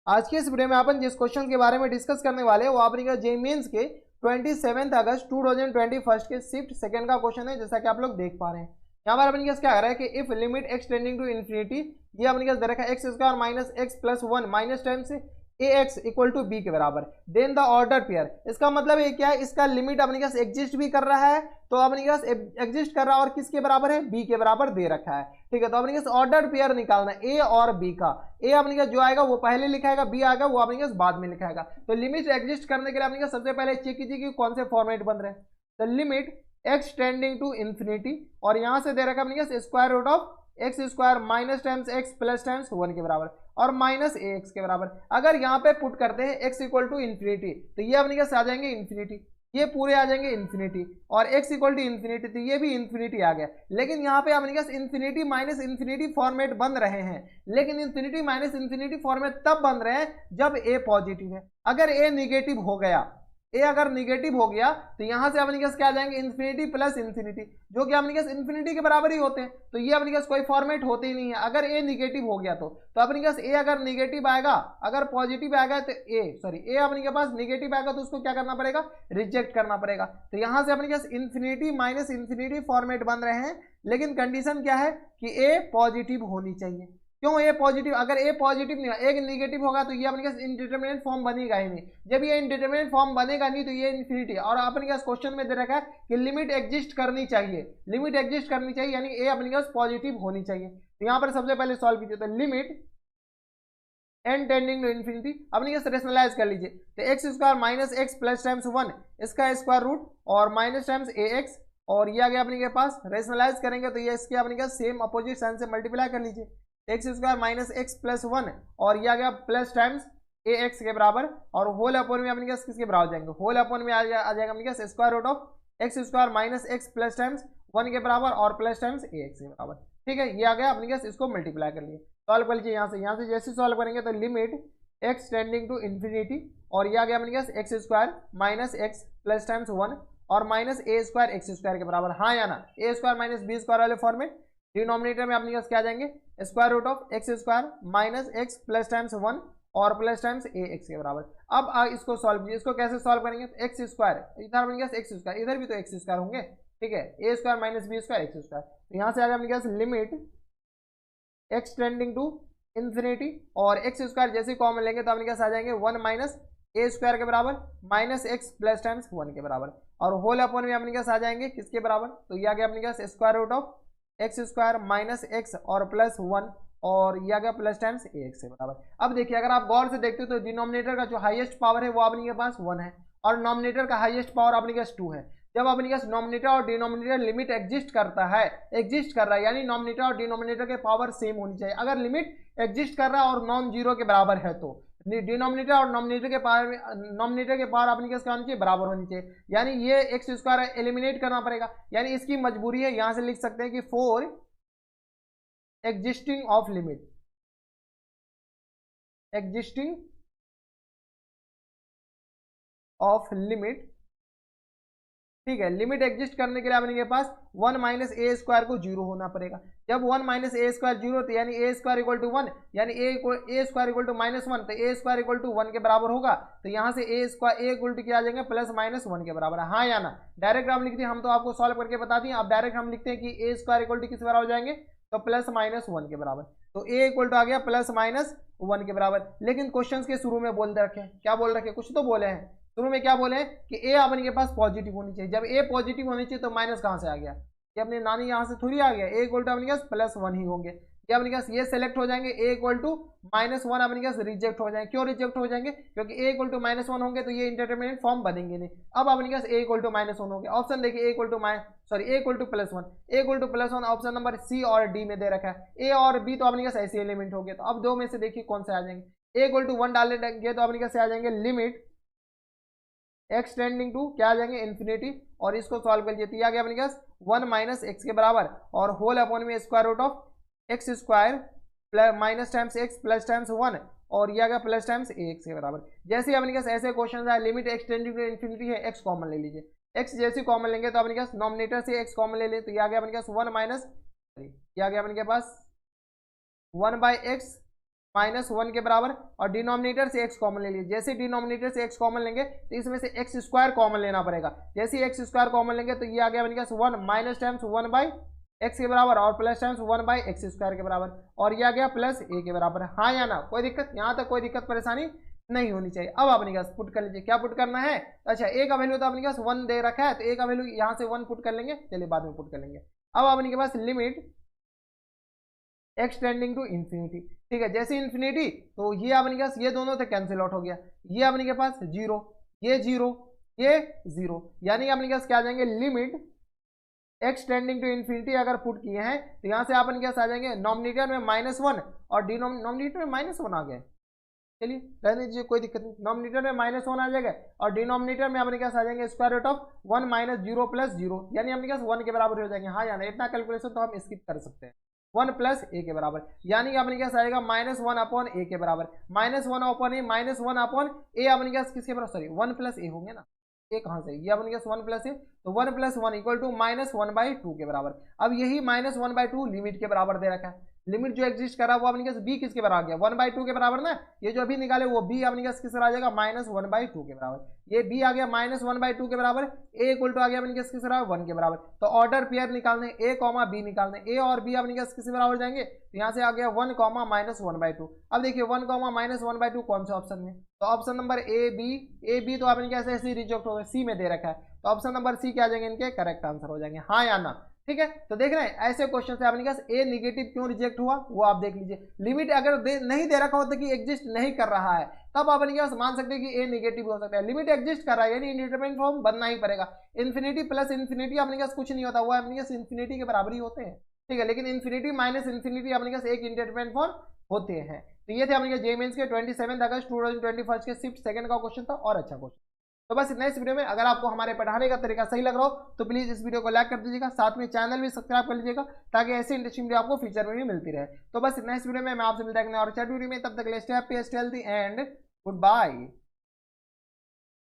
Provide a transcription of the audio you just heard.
आज के इस वीडियो में अपन जिस क्वेश्चन के बारे में डिस्कस करने वाले हैं वो आपने जेईई मेंस के 27 अगस्त 2021 के शिफ्ट सेकंड का क्वेश्चन है, जैसा कि आप लोग देख पा रहे हैं। यहाँ पर अपने क्या आ रहा है कि if limit x tending to infinity, ये अपने दे रखा है x square minus x plus one minus times A x equal to b के बराबर, देन द ऑर्डर पेयर। इसका मतलब ये क्या है, इसका लिमिट अपने पास एग्जिस्ट भी कर रहा है, तो अपने पास एग्जिस्ट कर रहा है और किसके बराबर है, बी के बराबर दे रखा है। ठीक है, तो अपने पास ऑर्डर पेयर निकालना है ए और बी का। ए अपने पास जो आएगा वो पहले लिखाएगा, बी आएगा वो अपने पास बाद में लिखाएगा। तो लिमिट एग्जिस्ट करने के लिए अपने पास सबसे पहले चेक कीजिए कि कौन से फॉर्मेट बन रहे हैं। The limit x tending to infinity, और यहां से दे रखा है अपने पास square root of x square minus times x plus times one के बराबर और माइनस ए एक्स के बराबर। अगर यहाँ पे पुट करते हैं एक्स इक्वल टू इन्फिनिटी, तो ये अपने पास आ जाएंगे इन्फिनिटी, ये पूरे आ जाएंगे इन्फिनिटी, और एक्स इक्वल टू इन्फिनिटी, तो ये भी इन्फिनिटी आ गया। लेकिन यहाँ पे अपने पास इन्फिनिटी माइनस इन्फिनिटी फॉर्मेट बन रहे हैं, लेकिन इन्फिनिटी माइनस इन्फिनिटी फॉर्मेट तब बन रहे हैं जब ए पॉजिटिव है। अगर ए निगेटिव हो गया, ए अगर निगेटिव हो गया, तो यहां से अपने पास क्या आ जाएंगे इन्फिनिटी प्लस इन्फिनिटी, जो कि अपने पास इन्फिनिटी के बराबर ही होते हैं, तो ये अपने पास कोई फॉर्मेट होते ही नहीं है अगर ए निगेटिव हो गया। तो अपने पास ए अगर निगेटिव आएगा, अगर पॉजिटिव आएगा तो ए अपने पास निगेटिव आएगा तो उसको क्या करना पड़ेगा, रिजेक्ट करना पड़ेगा। तो यहां से अपने पास इन्फिनिटी माइनस इन्फिनिटी फॉर्मेट बन रहे हैं, लेकिन कंडीशन क्या है कि ए पॉजिटिव होनी चाहिए। क्यों ए पॉजिटिव, अगर ए पॉजिटिव नहीं एक निगेटिव होगा तो ये अपने पास इनडिटरमिनेट फॉर्म बनेगा ही नहीं। जब ये इनडिटरमिनेट फॉर्म बनेगा नहीं तो ये इन्फिनिटी, और अपने पास क्वेश्चन में दे रखा है कि लिमिट एग्जिस्ट करनी चाहिए, लिमिट एग्जिस्ट करनी चाहिए यानी ए अपने पास पॉजिटिव होनी चाहिए। तो यहाँ पर सबसे पहले सॉल्व कीजिए, तो limit n tending to infinity, अपने पास रेशनलाइज कर लीजिए, तो x square minus x plus times one, इसका स्क्वायर रूट और माइनस टाइम्स ए एक्स, और ये आ गया अपने के पास। रेशनलाइज करेंगे तो ये इसके अपने पास सेम अपोजिट साइन से मल्टीप्लाई कर लीजिए, x square minus x plus one, और ये आ गया प्लस टाइम्स ए एक्स के बराबर, और होल अपॉन में अपने पास किसके बराबर जाएंगे, होल अपॉन में आ जाएगा अपने पास square root of x square minus x plus times one के बराबर और प्लस टाइम्स ए एक्स के बराबर। ठीक है, ये आ गया अपने पास, इसको मल्टीप्लाई कर लिए, सॉल्व कर लीजिए। यहाँ से जैसे सॉल्व करेंगे तो limit x tending to infinity, और ये आ गया अपने पास X square minus x plus times one और minus A square X square के बराबर। हाँ या ना, A square minus B square वाले फॉर्मेट, डिनोमिनेटर में अपने पास क्या आ जाएंगे, square root of x square minus x plus times one और प्लस टाइम्स ए एक्स के बराबर। अब इसको सॉल्व कीजिए, इसको कैसे सॉल्व करेंगे, तो एक्स स्क्वायर इधर अपने पास एक्स स्क्वायर, इधर भी तो एक्स स्क्वायर होंगे। ठीक है, A square minus B square X square, तो यहाँ से आ गया अपने पास limit x tending to infinity, और एक्स स्क्वायर जैसे कॉमन लेंगे तो अपने पास आ जाएंगे वन माइनस ए स्क्वायर के बराबर minus x plus times one के बराबर, और होल अपॉन में अपने पास आ जाएंगे किसके बराबर, तो ये आ गया अपने पास square root of x square minus X और प्लस वन, और ये आ गया प्लस टाइम्स ए एक्स के बराबर। अब देखिए, अगर आप गौर से देखते हो तो डिनोमिनेटर का जो हाईएस्ट पावर है वो अपने पास वन है, और नॉमिनेटर का हाईएस्ट पावर अपने पास टू है। जब अपने पास नॉमिनेटर और डिनोमिनेटर लिमिट एग्जिस्ट करता है, एग्जिस्ट कर रहा है, यानी नॉमिनेटर और डिनोमिनेटर के पावर सेम होनी चाहिए। अगर लिमिट एग्जिस्ट कर रहा है और नॉन जीरो के बराबर है तो डिनोमिनेटर और नॉमिनेटर के पावर में, नॉमिनेटर के पावर अपने क्या होनी चाहिए, बराबर होनी चाहिए। यानी ये एक्स स्क्वायर एलिमिनेट करना पड़ेगा, यानी इसकी मजबूरी है। यहां से लिख सकते हैं कि for existing of limit, existing of limit. ठीक है, लिमिट एग्जिस्ट करने के लिए अपने पास वन माइनस ए स्क्वायर को जीरो होना पड़ेगा। जब one minus A square zero, तो यानी A square equal to one, यानी A square equal to minus one, तो A square equal to one के बराबर होगा। तो यहाँ से A square A equal to क्या आ जाएंगे, प्लस माइनस वन के बराबर। हाँ या ना, डायरेक्ट हम लिखते हैं, हम तो आपको सॉल्व करके बता दिए। अब डायरेक्ट हम लिखते हैं कि ए स्क्वायर इक्वल टू किस बराबर हो जाएंगे, तो प्लस माइनस वन के बराबर। तो ए इक्वल टू आ गया प्लस माइनस वन के बराबर। लेकिन क्वेश्चन के शुरू में बोल रखे हैं, क्या बोल रखे हैं, कुछ तो बोले हैं शुरू में, क्या बोले कि ए अपने के पास पॉजिटिव होनी चाहिए। जब ए पॉजिटिव होनी चाहिए तो माइनस कहां से आ गया, ये अपने नानी यहां से थोड़ी आ गया, ए इक्वल टू अपने पास प्लस वन ही होंगे। ये अपने पास ये सेलेक्ट हो जाएंगे, ए इक्वल टू माइनस वन अपने पास रिजेक्ट हो जाएंगे। क्यों रिजेक्ट हो जाएंगे, क्योंकि A equal to minus one होंगे तो ये इंडिटरमिनेट फॉर्म बनेंगे नहीं। अब अपने पास A equal to minus one होंगे। ऑप्शन देखिए, A equal to A equal to plus one, A equal to plus one option number C और डी में दे रखा है। ए और बी तो अपने पास ऐसे एलिमेंट हो गए, तो अब दो में से देखिए कौन से आ जाएंगे। ए इक्वल टू वन डालने देंगे तो अपने पास आ जाएंगे लिमिट एक्स टेंडिंग टू क्या आ जाएंगे इन्फिनिटी, और इसको सॉल्व कर लीजिए, तो ये आ गया अपने पास वन माइनस एक्स के बराबर, और होल अपॉन में square root of x square plus minus times x plus times one, और ये आ गया प्लस टाइम्स ए एक्स के बराबर। जैसे ही अपने पास ऐसे क्वेश्चन आए, limit x tending to infinity है, एक्स कॉमन ले लीजिए, एक्स जैसे कॉमन लेंगे तो अपने पास नॉमिनेटर से एक्स कॉमन ले ले, तो ये आ गया अपने पास वन माइनस, ये आ गया अपने पास वन बाई एक्स -1 के बराबर, और डिनोमिनेटर से x कॉमन ले लीजिए। जैसे डिनोमिनेटर से x कॉमन लेंगे तो इसमें से x स्क्वायर कॉमन लेना पड़ेगा। जैसे x स्क्वायर कॉमन लेंगे तो ये आ गया अपने पास 1 माइनस टाइम्स 1 बाई x के बराबर, और plus times 1 by x square के बराबर, और ये आ गया प्लस a के बराबर। हाँ या ना, कोई दिक्कत? यहाँ तक कोई दिक्कत परेशानी नहीं होनी चाहिए। अब अपने पास पुट कर लीजिए, क्या पुट करना है? अच्छा, a का वैल्यू तो अपने पास 1 दे रखा है, तो a का वैल्यू यहाँ से 1 पुट कर लेंगे, चलिए बाद में पुट कर लेंगे। अब अपने के पास limit x tending to infinity, ठीक है, जैसे इन्फिनिटी तो ये अपने के पास ये दोनों तो कैंसिल आउट हो गया, ये अपने के पास 0, ये 0, ये 0, यानी अपने के पास क्या आ जाएंगे, limit x tending to infinity अगर पुट किए हैं तो यहाँ से अपन क्या आ जाएंगे, नॉमिनेटर में -1 और डिनोमिनेटर में -1 आ गए। चलिए रहने दीजिए, कोई दिक्कत नहीं, नॉमिनेटर में -1 आ जाएगा और डिनोमिनेटर में अपने पास आ जाएंगे square root of 1 minus 0 plus 0, यानी अपने पास 1 के बराबर हो जाएंगे। हाँ यानी इतना कैलकुलेशन तो हम स्किप कर सकते हैं। 1 प्लस a के बराबर, यानी कि अपने पास आएगा -1 अपॉन a के बराबर, -1 अपॉन a, -1 अपॉन a अपने पास किसके बराबर, सॉरी 1 प्लस a होंगे ना, ये कहाँ से, ये अपने पास 1 प्लस a, तो 1 प्लस 1 इक्वल टू -1/2 के बराबर। अब यही -1/2 लिमिट के बराबर दे रखा है, लिमिट जो एग्जिस्ट कर रहा है वो अपने पास b किसके बराबर आ गया, 1/2 के बराबर ना, ये जो अभी निकाले वो b अपने पास किस आ जाएगा, -1/2 के बराबर, ये b आ गया -1/2 के बराबर, a इक्वल टू आ गया अपने पास किस बराबर, 1 के बराबर। तो ऑर्डर पेयर निकालने a, b निकालने, a और b अपने पास किस बराबर जाएंगे, तो यहाँ से आ गया 1, -1/2। अब देखिए 1, -1/2 कौन सा ऑप्शन में, तो ऑप्शन नंबर ए बी तो अपने कैसे ऐसे रिजेक्ट हो गए, सी में दे रखा है, तो ऑप्शन नंबर सी क्या आ जाएंगे, इनके करेक्ट आंसर हो जाएंगे। हाँ या ना, ठीक है, तो देख रहे हैं ऐसे क्वेश्चन से अपने पास ए निगेटिव क्यों रिजेक्ट हुआ वो आप देख लीजिए। लिमिट अगर नहीं दे रखा होता कि एग्जिस्ट नहीं कर रहा है तब अपने पास मान सकते हैं कि ए निगेटिव हो सकता है, लिमिट एग्जिस्ट कर रहा है यानी इंडिटरमिनेट फॉर्म बनना ही पड़ेगा। इन्फिनिटी प्लस इन्फिनिटी अपने पास कुछ नहीं होता, वो अपने पास इन्फिनिटी के बराबर ही होते हैं, ठीक है, लेकिन इन्फिनिटी माइनस इन्फिनिटी अपने पास एक इंडिटरमिनेट फॉर्म होते हैं। तो ये थे अपने जेईई मेंस के 27 अगस्त 2021 के शिफ्ट सेकंड का क्वेश्चन था, और अच्छा क्वेश्चन। तो बस इतना इस वीडियो में, अगर आपको हमारे पढ़ाने का तरीका सही लग रहा हो तो प्लीज इस वीडियो को लाइक कर दीजिएगा, साथ में चैनल भी सब्सक्राइब कर लीजिएगा ताकि ऐसी इंटरेस्टिंग वीडियो आपको फ्यूचर में भी मिलती रहे। तो बस इतना इस वीडियो में, मैं आपसे मिलता है और वीडियो में, तब तक stay happy, stay healthy and good bye.